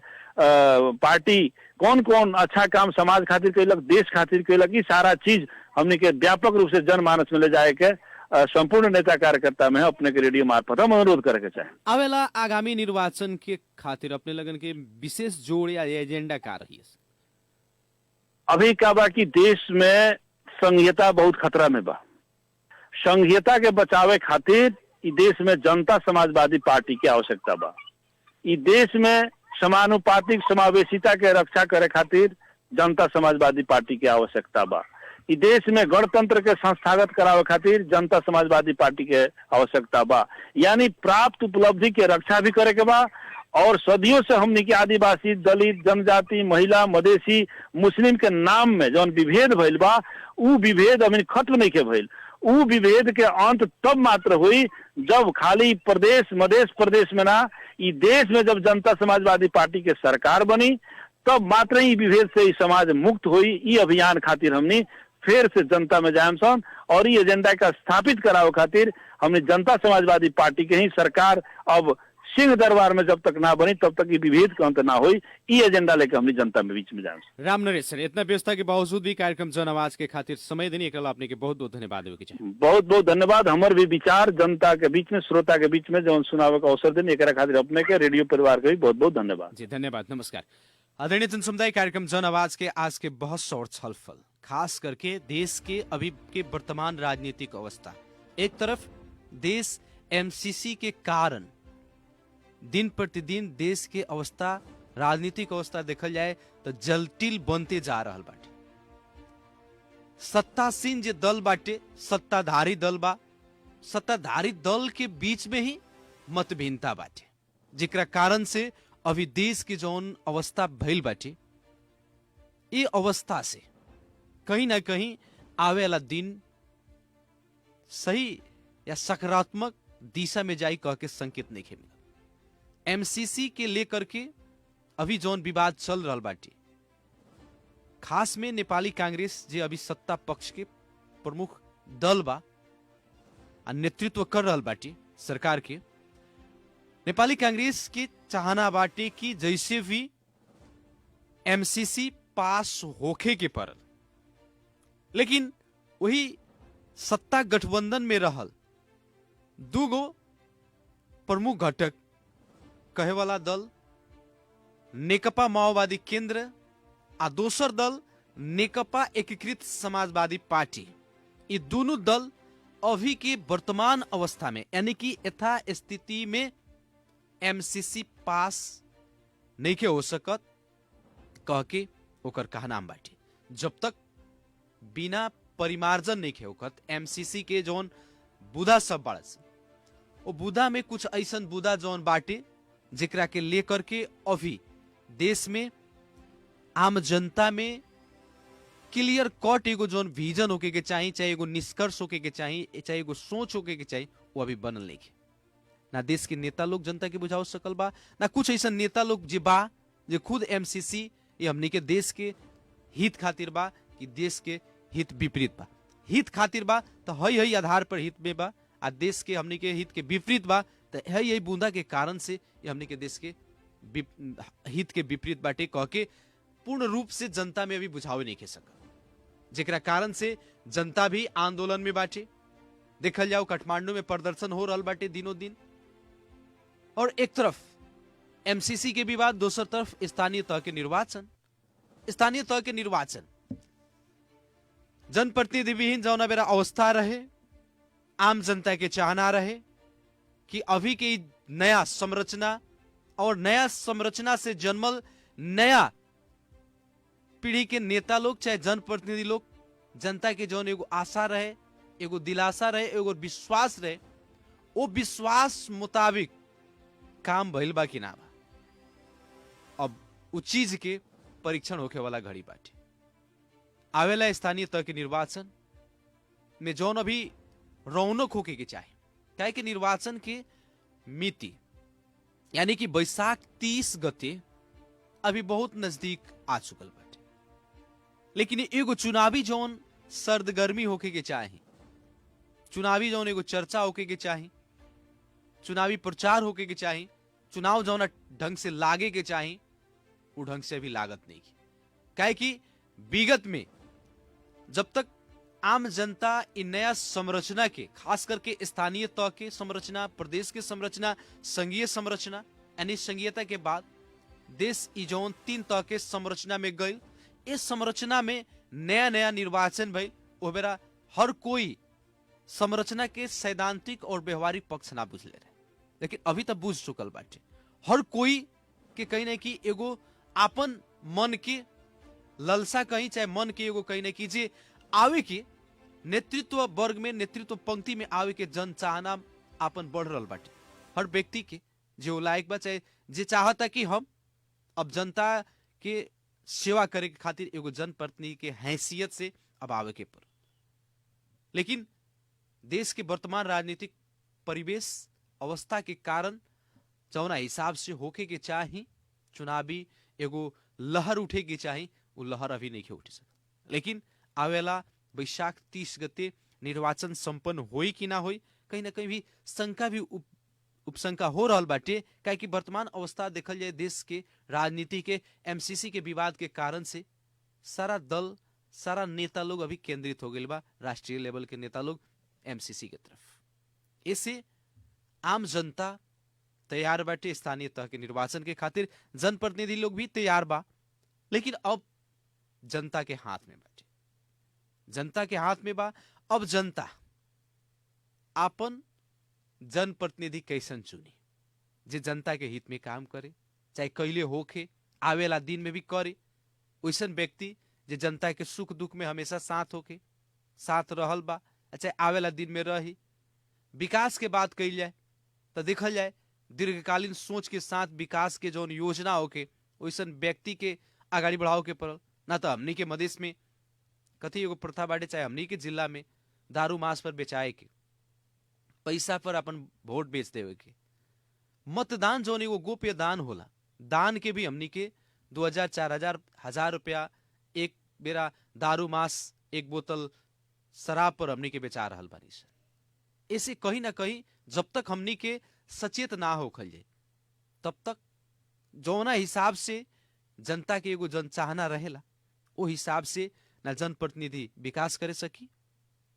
Speaker 3: पार्टी कौन कौन अच्छा काम समाज खातिर कैलक, देश खातिर कैलक, ई सारा चीज हमने के व्यापक रूप से जनमानस में ले जाए के संपूर्ण नेता कार्यकर्ता में अपने के रेडियो मार्फत हम अनुरोध करे के चाहे।
Speaker 2: आवेला आगामी निर्वाचन के खातिर अपने लगन के विशेष जोड़ या एजेंडा का रही है?
Speaker 3: अभी का बा कि देश में संघीयता बहुत खतरा में बा। संघीयता के बचावे खातिर ई देश में जनता समाजवादी पार्टी की आवश्यकता बा। ई देश में समानुपातिक समावेशिता के रक्षा करे खातिर जनता समाजवादी पार्टी की आवश्यकता बा। ई देश में गणतंत्र के संस्थागत करावे खातिर जनता समाजवादी पार्टी के आवश्यकता बा। यानी प्राप्त उपलब्धि के रक्षा भी करे के बा और सदियों से हमने के आदिवासी, दलित, जनजाति, महिला, मधेसी, मुस्लिम के नाम में जौन विभेद भइल बा, उ विभेद अभी खत्म नहीं के भइल। उ विभेद के अंत तब मात्र हुई जब खाली प्रदेश मधेश प्रदेश में ना, ई देश में जब जनता समाजवादी पार्टी के सरकार बनी तब मात्र ही विभेद से ई समाज मुक्त हुई। ई अभियान खातिर हमने फिर से जनता में जायम सन और ई एजेंडा का स्थापित करावे खातिर हमने जनता समाजवादी पार्टी के ही सरकार अब सिंह दरबार में जब तक ना बनी तब तक ये विभेद का अंत ना हुई। ई एजेंडा लेकर हमने जनता में बीच में जाए।
Speaker 2: राम नरेश सर, इतना व्यवस्था के बावजूद भी कार्यक्रम जन आवाज के खातिर समय देनी एकला आपने के बहुत बहुत धन्यवाद देवे के चाहे।
Speaker 3: बहुत बहुत धन्यवाद। हमारे भी विचार जनता के बीच में, श्रोता के बीच में जौन सुनावे का अवसर देने एकरा खातिर अपने के रेडियो परिवार के भी बहुत बहुत धन्यवाद।
Speaker 2: जी धन्यवाद, नमस्कार। आदरणीय जन समुदाय, कार्यक्रम जन आवाज के आज के बहस और छलफल खास करके देश के अभी के वर्तमान राजनीतिक अवस्था, एक तरफ देश एमसीसी के कारण दिन प्रतिदिन देश के अवस्था, राजनीतिक अवस्था देखल जाए तो जटिल बनते जा रहा बाटे। सत्तासीन जे दल बाटे, सत्ताधारी दल बा, सत्ताधारी दल के बीच में ही मतभिन्नता बाटे, जेकरा कारण से अभी देश के जौन अवस्था भइल बाटे, ये अवस्था से कहीं ना कहीं आवे वाला दिन सही या सकारात्मक दिशा में जाई कह के संकेत नहीं मिला। एमसीसी के लेकर के अभी जौन विवाद चल रहा बाटे, खास में नेपाली कांग्रेस जे अभी सत्ता पक्ष के प्रमुख दल बा आ नेतृत्व कर रहा बाटे सरकार के, नेपाली कांग्रेस के चाहना बाटे कि जैसे भी एमसीसी पास होखे के पड़ल, लेकिन वही सत्ता गठबंधन में रहल दूगो प्रमुख घटक कहे वाला दल नेकपा माओवादी केंद्र आ दोसर दल नेकपा एकीकृत समाजवादी पार्टी, ये दोनों दल अभी के वर्तमान अवस्था में यानी कि यथा स्थिति में एमसीसी पास नहीं के हो सकत कह के ओकर कहनाम बाटे। जब तक बिना परिमार्जन नहीं के होकत एमसीसी के जौन बुधा सब बाड़स, वो बुधा में कुछ ऐसन बुधा जौन बाटे जेकरा के लेकर के अभी देश में आम जनता में क्लियर कट एगो जौन विजन होके के चाहिए, चाहे एगो निष्कर्ष होके के चाहिए, चाहे एगो सोच होके के चाहिए, वो अभी बनल नहीं है। ना देश के नेता लोग जनता के बुझाव सकल बा, ना कुछ ऐसा नेता लोग जे बा जे खुद एमसीसी ये हमनी के देश के हित खातिर बा कि देश के हित विपरीत बा। हित खातिर बा तो हई आधार पर हित में बा, आ देश के हमनी के हित के विपरीत बा तो यही बूंदा के कारण से ये हमनी के देश के हित के विपरीत बाटे कह के पूर्ण रूप से जनता में अभी बुझावे नहीं के सकल, जेकरा कारण से जनता भी आंदोलन में बाटे। देखल जाओ काठमांडू में प्रदर्शन हो रहा बाटे दिनों दिन, और एक तरफ एमसीसी के विवाद, दूसरी तरफ स्थानीय तह के निर्वाचन। स्थानीय तह के निर्वाचन जनप्रतिनिधि विहीन जौना बेरा अवस्था रहे, आम जनता के चाहना रहे कि अभी की नया संरचना और नया संरचना से जन्मल नया पीढ़ी के नेता लोग चाहे जनप्रतिनिधि लोग जनता के जौन एगो आशा रहे, एगो दिलासा रहे, एगो विश्वास रहे, वो विश्वास मुताबिक काम भइल बा कि ना बा। अब उ चीज के परीक्षण होके वाला घड़ी बाटे। आवेला स्थानीय तह के निर्वाचन में जौन अभी रौनक होके के चाहे, काहे कि निर्वाचन के मिति यानी कि बैसाख 30 गते अभी बहुत नजदीक आ चुकल बाटे, लेकिन एगो चुनावी जौन सर्दगर्मी होके के चाहे, चुनावी जौन एगो चर्चा होके के चाहे, चुनावी प्रचार होके के चाहे, चुनाव जौन ढंग से लागे के चाहे, वो ढंग से अभी लागत नहीं की। काहे कि विगत में जब तक आम जनता इन नया संरचना के, खास करके स्थानीय तह के संरचना, प्रदेश के संरचना, संघीय संरचना यानी संघीयता के बाद देश ई जौन 3 तह के संरचना में गई, इस संरचना में नया नया निर्वाचन भइल। ओ बेरा हर कोई संरचना के सैद्धांतिक और व्यवहारिक पक्ष ना बुझले रहे, लेकिन अभी तक बुझ चुकल बाटे। हर कोई के कहीं ना कहीं एगो आपन मन के ललसा कहीं, चाहे मन के एगो कहीं ना कहीं जे आवे के नेतृत्व वर्ग में, नेतृत्व पंक्ति में आवे के जन चाहना आपन बढ़ रहल बाटे। हर व्यक्ति के जो लायक बा, चाहे जे चाहता कि हम अब जनता के सेवा करे के खातिर एगो जनप्रतिनिधि के हैसियत से अब आवे के पर। लेकिन देश के वर्तमान राजनीतिक परिवेश अवस्था के कारण जौना हिसाब से होके के चाही, चुनावी एगो लहर उठे के चाही, वो लहर अभी नहीं उठ सकता। लेकिन आवेला वैशाख 30 गते निर्वाचन संपन्न होई कि ना होई, कहीं ना कहीं भी शंका भी उपशंका हो रहल बाटे। काहे कि वर्तमान अवस्था देखल जाए देश के राजनीति के एमसीसी के विवाद के कारण से सारा दल, सारा नेता लोग अभी केंद्रित हो गए बा, राष्ट्रीय लेवल के नेता लोग एमसीसी के तरफ। इससे आम जनता तैयार बाटे स्थानीय तह के निर्वाचन के खातिर, जनप्रतिनिधि लोग भी तैयार बा। लेकिन अब जनता के हाथ में बाटे, जनता के हाथ में बा। अब जनता आपन जनप्रतिनिधि कैसन चुनी, जे जनता के हित में काम करे, चाहे कैले होके आवेला दिन में भी करे। वैसन व्यक्ति जे जनता के सुख दुख में हमेशा साथ होके साथ रहल बा, चाहे आवेला दिन में रही। विकास के बात कही जाए तो देखल जाए दीर्घकालीन सोच के साथ विकास के जौन योजना होके वैसन व्यक्ति के आगाड़ी बढ़ाओ के पड़ल। ना तो हमनी के मदेश में कथी एगो प्रथा बाटे, चाहे हमनी के जिला में दारू मांस पर बेचाए के, पैसा पर अपन वोट बेच देवे के। मतदान जौन एगो गोप्य दान होला, दान के भी हमनी के 2000, 4000, 1000 रुपया एक बेरा दारू मांस, एक बोतल शराब पर हमनी के बेचा रहल बानी सर। ऐसे कहीं ना कहीं जब तक हमनी के सचेत ना होखल जाए, तब तक जौना हिसाब से जनता के एगो जनचाहना रहेला, वो हिसाब से ना जनप्रतिनिधि विकास करे सकी।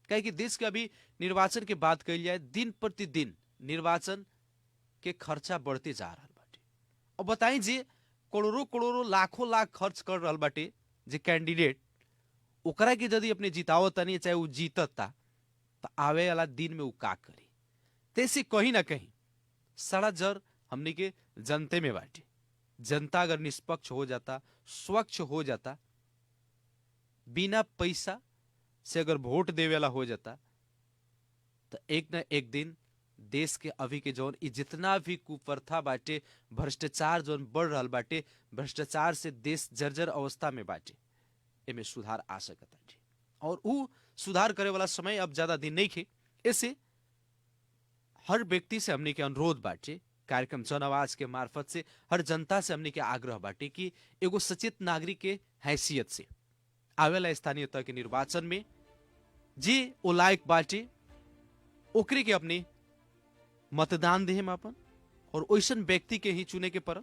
Speaker 2: काहे कि देश के अभी निर्वाचन के बात कही जाए, दिन प्रतिदिन निर्वाचन के खर्चा बढ़ते जा रहा बाटे। और बताई जे करोड़ों करोड़ों लाखों लाख खर्च कर रहा बाटे जे कैंडिडेट, ओकरा के यदि अपने जितावत तनी, चाहे वो जीतता, तो आवे वाला दिन में वो का करी। तैसे कहीं ना कहीं सड़ा जर हमने के जनते में बाटे। जनता अगर निष्पक्ष हो जाता, स्वच्छ हो जाता, बिना पैसा से अगर वोट देवे वाला हो जाता, तो एक न एक दिन देश के अभी के जौन जितना भी कुप्रथा बाटे, भ्रष्टाचार जौन बढ़ रहा बाटे, भ्रष्टाचार से देश जर्जर अवस्था में बाटे, एमे सुधार आ सकता। और वो सुधार करे वाला समय अब ज्यादा दिन नहीं खे। ऐसे हर व्यक्ति से हमने के अनुरोध बाटे, कार्यक्रम जन आवाज के मार्फत से हर जनता से हमने के आग्रह बाटे कि एगो सचेत नागरिक के हैसियत से आवेला स्थानीय तह के निर्वाचन में जे ओ लायक बाटे, ओकरे के अपने मतदान देहम अपन, और वैसन व्यक्ति के ही चुने के पड़ल।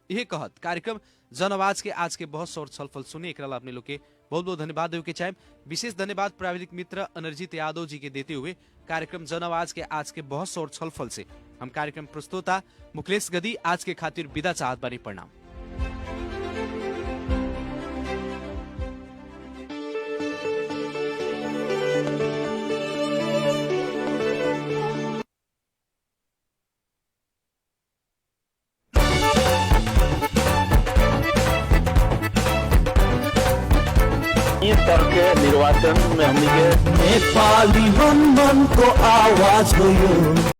Speaker 2: यह कहत कार्यक्रम जन आवाज के आज के बहुत और छलफल सुने, एक अपने लोग के बहुत बहुत धन्यवाद देवे के चाहे। विशेष धन्यवाद प्राविधिक मित्र अनर्जित यादव जी के देते हुए कार्यक्रम जन आवाज के आज के बहुत और छलफल से हम कार्यक्रम प्रस्तोता मुकेश गदी आज के खातिर विदा चाहत बानी। प्रणाम।
Speaker 3: इस तरह के निर्वाचन में हमनी के
Speaker 1: नेपाली मन को आवाज हो यो।